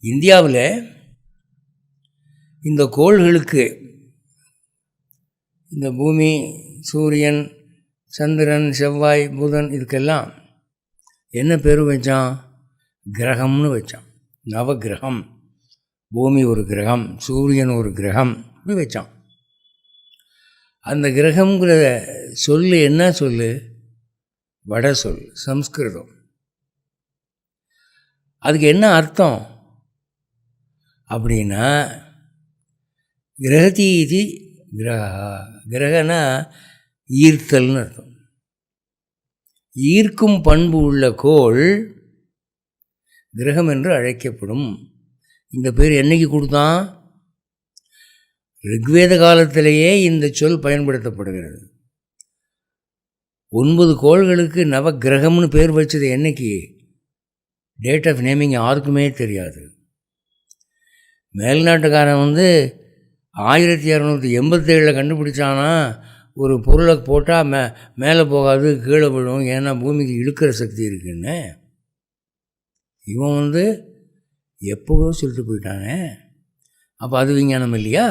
இந்தியாவில் இந்த கோள்களுக்கு, இந்த பூமி, சூரியன், சந்திரன், செவ்வாய், புதன், இதுக்கெல்லாம் என்ன பேர் வச்சான்? கிரகம்னு வச்சான். நவகிரகம். பூமி ஒரு கிரகம், சூரியன் ஒரு கிரகம், இப்படி வச்சான். அந்த கிரகங்கிற சொல்லு என்ன சொல்லு? வட சொல், சம்ஸ்கிருதம். அதுக்கு என்ன அர்த்தம் அப்படின்னா, கிரகதீதி கிரகா. கிரகனா ஈர்த்தல்னு அர்த்தம். ஈர்க்கும் பண்பு உள்ள கோள் கிரகம் என்று அழைக்கப்படும். இந்த பேர் என்னைக்கு கொடுத்தான்? ரிக்வேத காலத்திலேயே இந்த சொல் பயன்படுத்தப்படுகிறது. 9 கோள்களுக்கு நவகிரகம்னு பேர் வச்சது என்னைக்கு? டேட் ஆஃப் நேமிங் யாருக்குமே தெரியாது. மேல்நாட்டுக்காரன் 1687 கண்டுபிடிச்சானா, ஒரு பொருளை போட்டால் மேலே போகாது, கீழே விழும், ஏன்னா பூமிக்கு இழுக்கிற சக்தி இருக்குன்னு. இவன் எப்போவோ சொல்லிட்டு போயிட்டானே. அப்போ அது விஞ்ஞானம் இல்லையா?